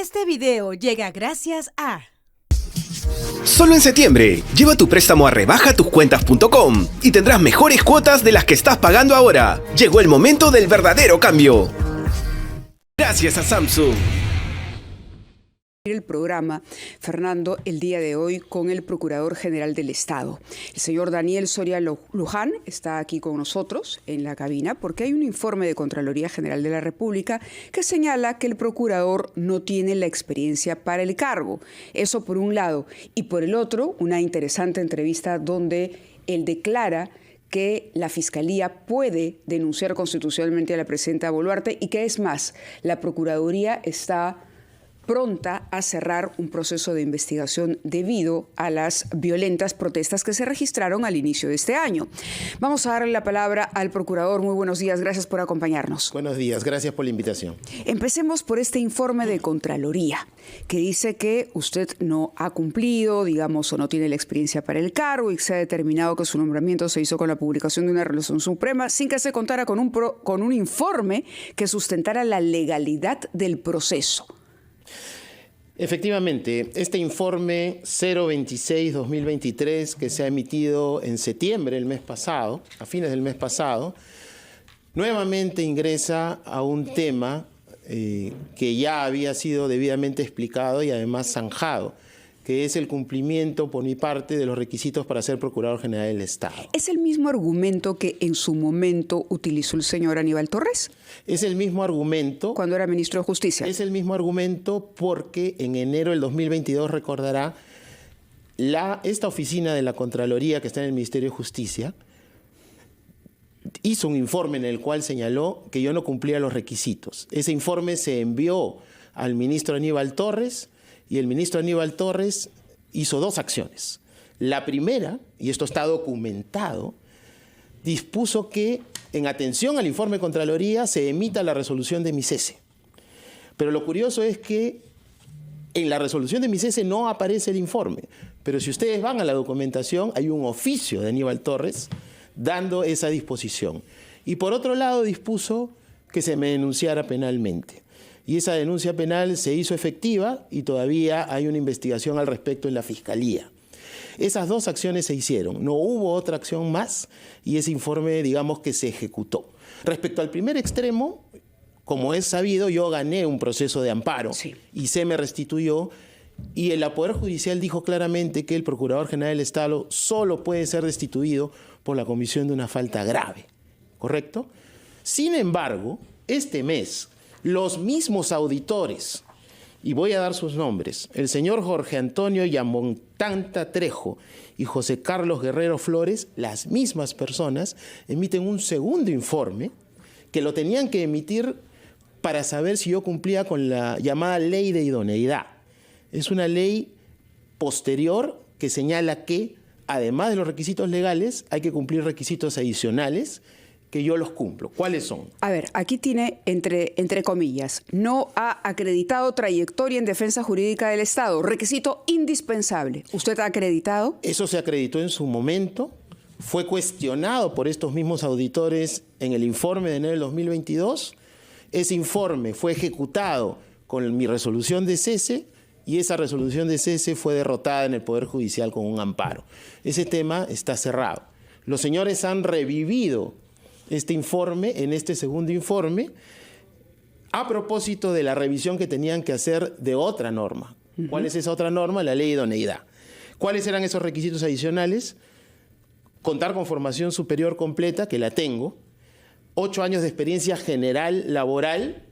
Este video llega gracias a... Solo en septiembre, lleva tu préstamo a rebajatuscuentas.com y tendrás mejores cuotas de las que estás pagando ahora. Llegó el momento del verdadero cambio. Gracias a Samsung. El programa, Fernando, el día de hoy con el Procurador General del Estado. El señor Daniel Soria Luján está aquí con nosotros en la cabina porque hay un informe de Contraloría General de la República que señala que el Procurador no tiene la experiencia para el cargo. Eso por un lado. Y por el otro, una interesante entrevista donde él declara que la Fiscalía puede denunciar constitucionalmente a la presidenta Boluarte y que es más, la Procuraduría está pronta a cerrar un proceso de investigación debido a las violentas protestas que se registraron al inicio de este año. Vamos a darle la palabra al procurador. Muy buenos días, gracias por acompañarnos. Buenos días, gracias por la invitación. Empecemos por este informe de Contraloría, que dice que usted no ha cumplido, digamos, o no tiene la experiencia para el cargo y se ha determinado que su nombramiento se hizo con la publicación de una resolución suprema sin que se contara con un informe que sustentara la legalidad del proceso. Efectivamente, este informe 026-2023 que se ha emitido en septiembre del mes pasado, a fines del mes pasado, nuevamente ingresa a un tema que ya había sido debidamente explicado y además zanjado, que es el cumplimiento por mi parte de los requisitos para ser Procurador General del Estado. ¿Es el mismo argumento que en su momento utilizó el señor Aníbal Torres? Es el mismo argumento. Cuando era ministro de Justicia. Es el mismo argumento porque en enero del 2022, recordará, esta oficina de la Contraloría que está en el Ministerio de Justicia hizo un informe en el cual señaló que yo no cumplía los requisitos. Ese informe se envió al ministro Aníbal Torres y el ministro Aníbal Torres hizo dos acciones. La primera, y esto está documentado, dispuso que, en atención al informe de Contraloría, se emita la resolución de mi cese. Pero lo curioso es que en la resolución de mi cese no aparece el informe. Pero si ustedes van a la documentación, hay un oficio de Aníbal Torres dando esa disposición. Y por otro lado, dispuso que se me denunciara penalmente. Y esa denuncia penal se hizo efectiva y todavía hay una investigación al respecto en la Fiscalía. Esas dos acciones se hicieron, no hubo otra acción más y ese informe, digamos, que se ejecutó. Respecto al primer extremo, como es sabido, yo gané un proceso de amparo y se me restituyó y el Poder Judicial dijo claramente que el Procurador General del Estado solo puede ser destituido por la comisión de una falta grave, ¿correcto? Sin embargo, este mes, los mismos auditores, y voy a dar sus nombres, el señor Jorge Antonio Yamontanta Trejo y José Carlos Guerrero Flores, las mismas personas, emiten un segundo informe que lo tenían que emitir para saber si yo cumplía con la llamada ley de idoneidad. Es una ley posterior que señala que, además de los requisitos legales, hay que cumplir requisitos adicionales que yo los cumplo. ¿Cuáles son? A ver, aquí tiene, entre comillas, no ha acreditado trayectoria en defensa jurídica del Estado, requisito indispensable. ¿Usted ha acreditado? Eso se acreditó en su momento, fue cuestionado por estos mismos auditores en el informe de enero del 2022. Ese informe fue ejecutado con mi resolución de cese y esa resolución de cese fue derrotada en el Poder Judicial con un amparo. Ese tema está cerrado. Los señores han revivido este informe, en este segundo informe, a propósito de la revisión que tenían que hacer de otra norma. ¿Cuál es esa otra norma? La ley de idoneidad. ¿Cuáles eran esos requisitos adicionales? Contar con formación superior completa, que la tengo, 8 años de experiencia general laboral,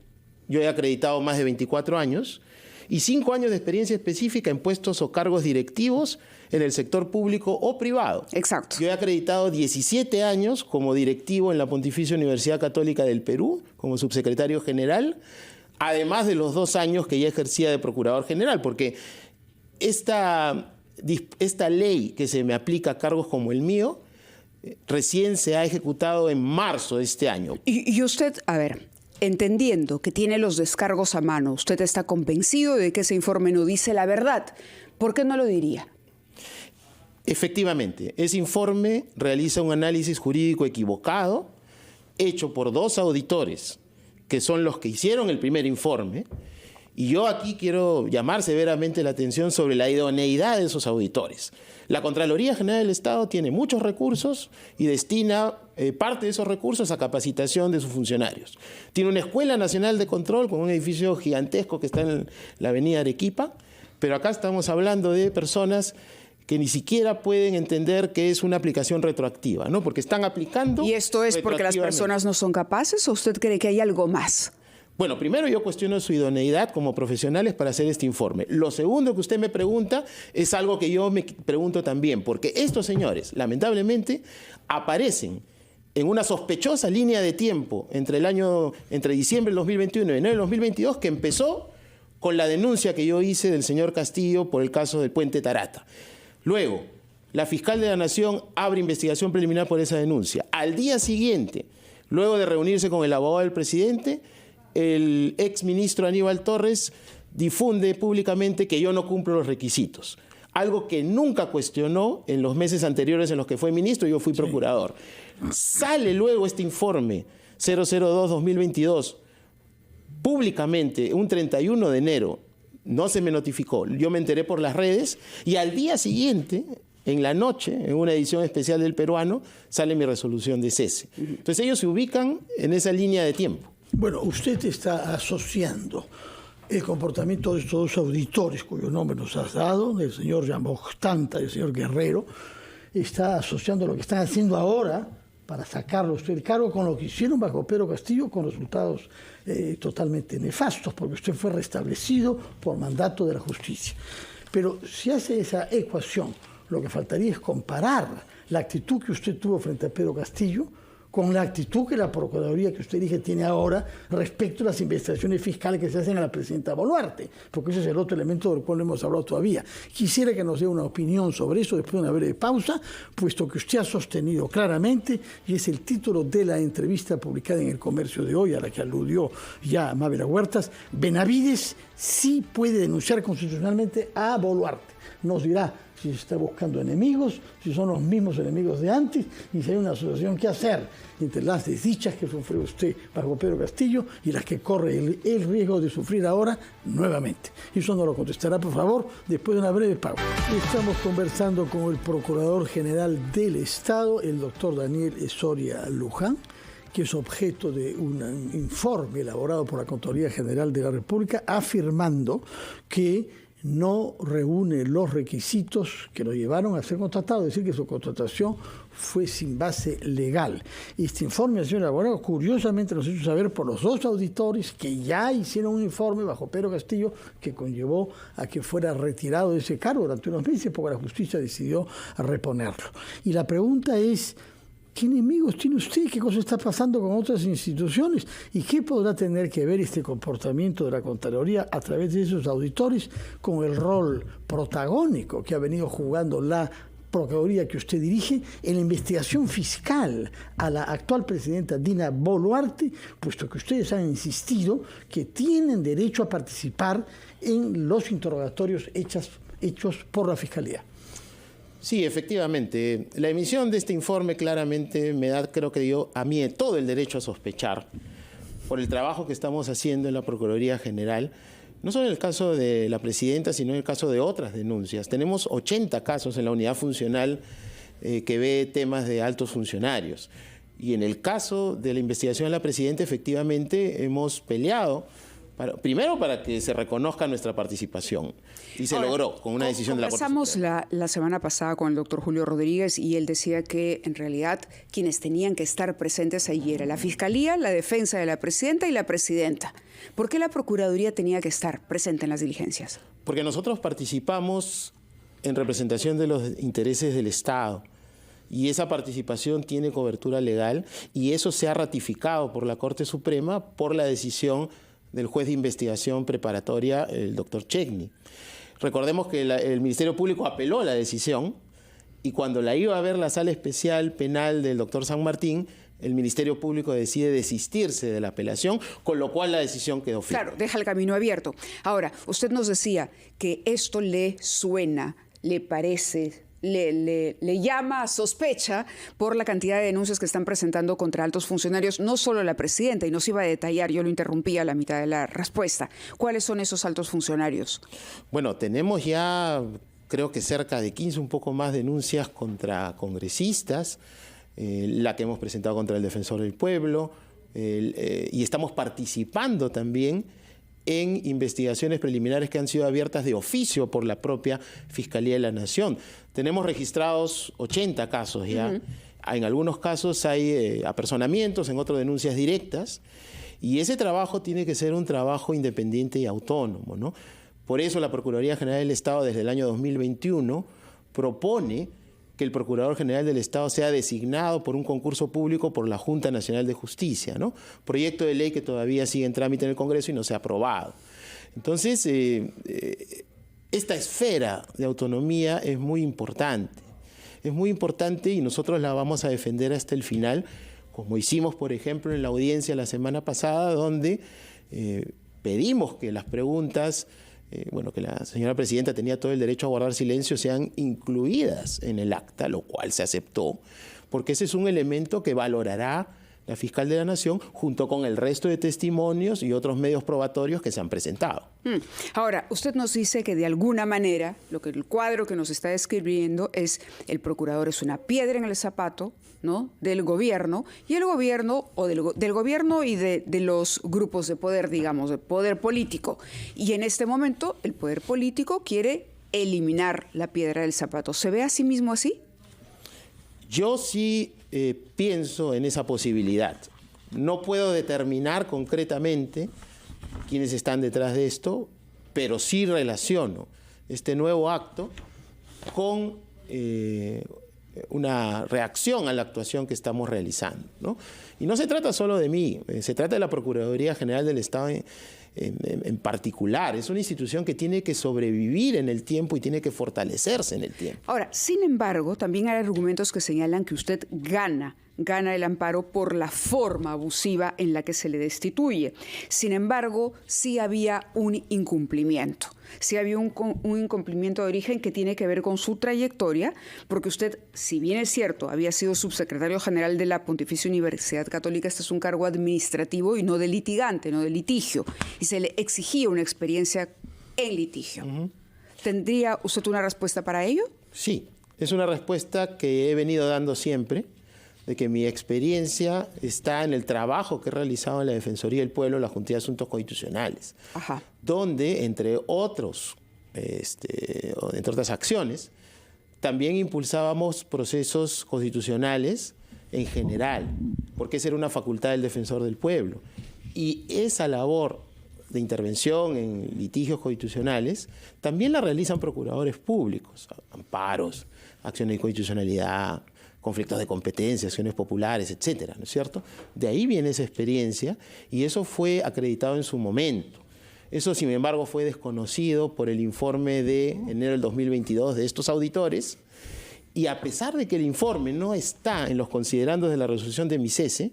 yo he acreditado más de 24 años, y 5 años de experiencia específica en puestos o cargos directivos en el sector público o privado. Exacto. Yo he acreditado 17 años como directivo en la Pontificia Universidad Católica del Perú, como subsecretario general, además de los 2 años que ya ejercía de procurador general, porque esta ley que se me aplica a cargos como el mío, recién se ha ejecutado en marzo de este año. Y usted, a ver, entendiendo que tiene los descargos a mano, usted está convencido de que ese informe no dice la verdad. ¿Por qué no lo diría? Efectivamente, ese informe realiza un análisis jurídico equivocado, hecho por 2 auditores, que son los que hicieron el primer informe, Y yo aquí quiero llamar severamente la atención sobre la idoneidad de esos auditores. La Contraloría General del Estado tiene muchos recursos y destina parte de esos recursos a capacitación de sus funcionarios. Tiene una Escuela Nacional de Control con un edificio gigantesco que está en la avenida Arequipa, pero acá estamos hablando de personas que ni siquiera pueden entender que es una aplicación retroactiva, ¿no? Porque están aplicando. ¿Y esto es porque las personas no son capaces o usted cree que hay algo más? Bueno, primero yo cuestiono su idoneidad como profesionales para hacer este informe. Lo segundo que usted me pregunta es algo que yo me pregunto también, porque estos señores, lamentablemente, aparecen en una sospechosa línea de tiempo entre diciembre del 2021 y enero del 2022, que empezó con la denuncia que yo hice del señor Castillo por el caso del puente Tarata. Luego, la fiscal de la Nación abre investigación preliminar por esa denuncia. Al día siguiente, luego de reunirse con el abogado del presidente, el exministro Aníbal Torres difunde públicamente que yo no cumplo los requisitos. Algo que nunca cuestionó en los meses anteriores en los que fue ministro, yo fui procurador. Sale luego este informe 002-2022 públicamente un 31 de enero. No se me notificó, yo me enteré por las redes y al día siguiente, en la noche, en una edición especial del Peruano, sale mi resolución de cese. Entonces ellos se ubican en esa línea de tiempo. Bueno, usted está asociando el comportamiento de estos dos auditores, cuyo nombre nos has dado, el señor Jean Bostanta y el señor Guerrero, está asociando lo que están haciendo ahora para sacarlo usted del cargo con lo que hicieron bajo Pedro Castillo, con resultados totalmente nefastos, porque usted fue restablecido por mandato de la justicia. Pero si hace esa ecuación, lo que faltaría es comparar la actitud que usted tuvo frente a Pedro Castillo con la actitud que la Procuraduría que usted dirige tiene ahora respecto a las investigaciones fiscales que se hacen a la presidenta Boluarte, porque ese es el otro elemento del cual no hemos hablado todavía. Quisiera que nos dé una opinión sobre eso después de una breve pausa, puesto que usted ha sostenido claramente, y es el título de la entrevista publicada en El Comercio de hoy, a la que aludió ya Mávila Huertas, Benavides sí puede denunciar constitucionalmente a Boluarte. Nos dirá si se está buscando enemigos, si son los mismos enemigos de antes y si hay una asociación que hacer entre las desdichas que sufrió usted bajo Pedro Castillo y las que corre el riesgo de sufrir ahora nuevamente. Eso nos lo contestará, por favor, después de una breve pausa. Estamos conversando con el Procurador General del Estado, el doctor Daniel Soria Luján, que es objeto de un informe elaborado por la Contraloría General de la República, afirmando que no reúne los requisitos que lo llevaron a ser contratado, es decir, que su contratación fue sin base legal. Este informe, señor abogado, curiosamente nos hizo saber por los dos auditores que ya hicieron un informe bajo Pedro Castillo que conllevó a que fuera retirado de ese cargo durante unos meses porque la justicia decidió reponerlo. Y la pregunta es, ¿qué enemigos tiene usted? ¿Qué cosa está pasando con otras instituciones? ¿Y qué podrá tener que ver este comportamiento de la Contraloría a través de esos auditores con el rol protagónico que ha venido jugando la Procuraduría que usted dirige en la investigación fiscal a la actual presidenta Dina Boluarte, puesto que ustedes han insistido que tienen derecho a participar en los interrogatorios hechos por la Fiscalía? Sí, efectivamente. La emisión de este informe claramente me da, creo que yo, a mí todo el derecho a sospechar por el trabajo que estamos haciendo en la Procuraduría General, no solo en el caso de la presidenta, sino en el caso de otras denuncias. Tenemos 80 casos en la unidad funcional que ve temas de altos funcionarios. Y en el caso de la investigación de la presidenta, efectivamente, hemos peleado primero para que se reconozca nuestra participación y se logró con una decisión de la Corte Suprema. Conversamos la semana pasada con el doctor Julio Rodríguez y él decía que en realidad quienes tenían que estar presentes allí era la Fiscalía, la defensa de la presidenta y la presidenta. ¿Por qué la Procuraduría tenía que estar presente en las diligencias? Porque nosotros participamos en representación de los intereses del Estado y esa participación tiene cobertura legal y eso se ha ratificado por la Corte Suprema por la decisión del juez de investigación preparatoria, el doctor Chegni. Recordemos que el Ministerio Público apeló la decisión y cuando la iba a ver la Sala Especial Penal del doctor San Martín, el Ministerio Público decide desistirse de la apelación, con lo cual la decisión quedó firme. Claro, deja el camino abierto. Ahora, usted nos decía que esto le suena, le parece le llama a sospecha por la cantidad de denuncias que están presentando contra altos funcionarios, no solo la presidenta, y no se iba a detallar, yo lo interrumpí a la mitad de la respuesta. ¿Cuáles son esos altos funcionarios? Bueno, tenemos ya, creo que cerca de 15, un poco más, denuncias contra congresistas, la que hemos presentado contra el Defensor del Pueblo, y estamos participando también en investigaciones preliminares que han sido abiertas de oficio por la propia Fiscalía de la Nación. Tenemos registrados 80 casos ya. En algunos casos hay apersonamientos, en otros denuncias directas, y ese trabajo tiene que ser un trabajo independiente y autónomo, ¿no? Por eso la Procuraduría General del Estado desde el año 2021 propone que el Procurador General del Estado sea designado por un concurso público por la Junta Nacional de Justicia, ¿no? Proyecto de ley que todavía sigue en trámite en el Congreso y no se ha aprobado. Entonces, esta esfera de autonomía es muy importante. Es muy importante y nosotros la vamos a defender hasta el final, como hicimos, por ejemplo, en la audiencia la semana pasada, donde pedimos que las preguntas, que la señora presidenta tenía todo el derecho a guardar silencio, sean incluidas en el acta, lo cual se aceptó, porque ese es un elemento que valorará la fiscal de la Nación junto con el resto de testimonios y otros medios probatorios que se han presentado. Ahora, usted nos dice que de alguna manera, el cuadro que nos está describiendo es el procurador es una piedra en el zapato, ¿no?, del gobierno, y el gobierno, o del gobierno y de los grupos de poder, digamos, de poder político. Y en este momento el poder político quiere eliminar la piedra del zapato. ¿Se ve a sí mismo así? Yo sí pienso en esa posibilidad. No puedo determinar concretamente quiénes están detrás de esto, pero sí relaciono este nuevo acto con una reacción a la actuación que estamos realizando, ¿no? Y no se trata solo de mí, se trata de la Procuraduría General del Estado en particular. Es una institución que tiene que sobrevivir en el tiempo y tiene que fortalecerse en el tiempo. Ahora, sin embargo, también hay argumentos que señalan que usted gana el amparo por la forma abusiva en la que se le destituye. Sin embargo, sí había un incumplimiento. Sí había un incumplimiento de origen que tiene que ver con su trayectoria, porque usted, si bien es cierto, había sido subsecretario general de la Pontificia Universidad Católica, este es un cargo administrativo y no de litigante, no de litigio, y se le exigía una experiencia en litigio. ¿Tendría usted una respuesta para ello? Sí, es una respuesta que he venido dando siempre, de que mi experiencia está en el trabajo que he realizado en la Defensoría del Pueblo, la Junta de Asuntos Constitucionales, donde, entre otras acciones, también impulsábamos procesos constitucionales en general, porque esa era una facultad del Defensor del Pueblo. Y esa labor de intervención en litigios constitucionales también la realizan procuradores públicos, amparos, acciones de inconstitucionalidad, conflictos de competencia, acciones populares, etcétera, ¿no es cierto? De ahí viene esa experiencia y eso fue acreditado en su momento. Eso, sin embargo, fue desconocido por el informe de enero del 2022 de estos auditores, y a pesar de que el informe no está en los considerandos de la resolución de mi cese,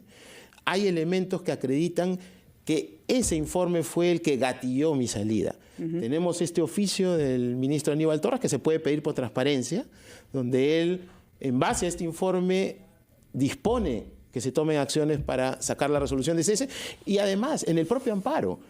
hay elementos que acreditan que ese informe fue el que gatilló mi salida. Tenemos este oficio del ministro Aníbal Torres que se puede pedir por transparencia, donde él, en base a este informe, dispone que se tomen acciones para sacar la resolución de cese, y además, en el propio amparo,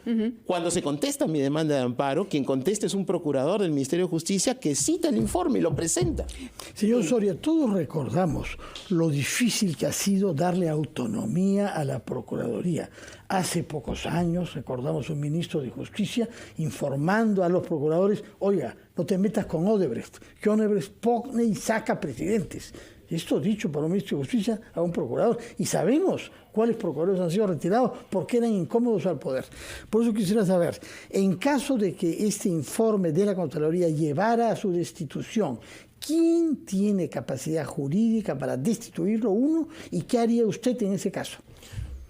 cuando se contesta mi demanda de amparo, quien contesta es un procurador del Ministerio de Justicia que cita el informe y lo presenta. Señor Soria, todos recordamos lo difícil que ha sido darle autonomía a la Procuraduría. Hace pocos años recordamos un ministro de Justicia informando a los procuradores: oiga, no te metas con Odebrecht, que Odebrecht pone y saca presidentes. Esto dicho por un ministro de Justicia a un procurador. Y sabemos cuáles procuradores han sido retirados porque eran incómodos al poder. Por eso quisiera saber, en caso de que este informe de la Contraloría llevara a su destitución, ¿quién tiene capacidad jurídica para destituirlo, uno? ¿Y qué haría usted en ese caso?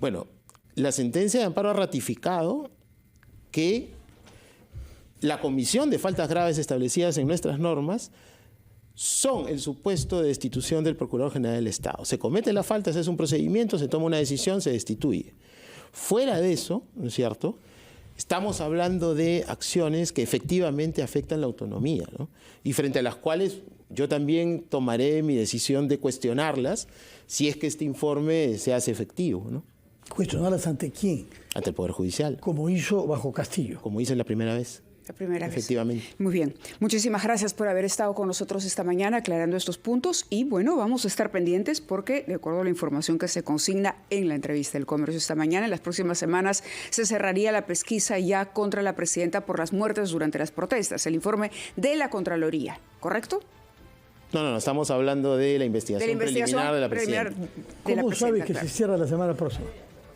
Bueno, la sentencia de amparo ha ratificado que la comisión de faltas graves establecidas en nuestras normas son el supuesto de destitución del Procurador General del Estado. Se comete la falta, se hace un procedimiento, se toma una decisión, se destituye. Fuera de eso, ¿no es cierto?, Estamos hablando de acciones que efectivamente afectan la autonomía, ¿no? Y frente a las cuales yo también tomaré mi decisión de cuestionarlas si es que este informe se hace efectivo, ¿no? ¿Cuestionarlas ante quién? Ante el Poder Judicial, Como hizo bajo Castillo. como hice la primera vez. La primera vez. Efectivamente. Muy bien. Muchísimas gracias por haber estado con nosotros esta mañana aclarando estos puntos y bueno, vamos a estar pendientes porque de acuerdo a la información que se consigna en la entrevista del Comercio esta mañana, en las próximas semanas se cerraría la pesquisa ya contra la presidenta por las muertes durante las protestas. El informe de la Contraloría, ¿correcto? No, estamos hablando de la investigación preliminar de la presidenta. ¿Cómo sabe que se cierra la semana próxima?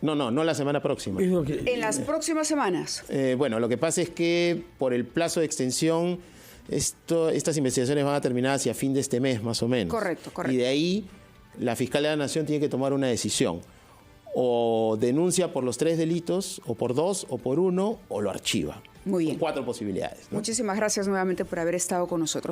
No la semana próxima. Es lo que- En las próximas semanas. Bueno, lo que pasa es que por el plazo de extensión, estas investigaciones van a terminar hacia fin de este mes, más o menos. Correcto. Y de ahí, la Fiscalía de la Nación tiene que tomar una decisión. O denuncia por los 3 delitos, o por 2, o por 1, o lo archiva. Muy bien. 4 posibilidades, ¿no? Muchísimas gracias nuevamente por haber estado con nosotros.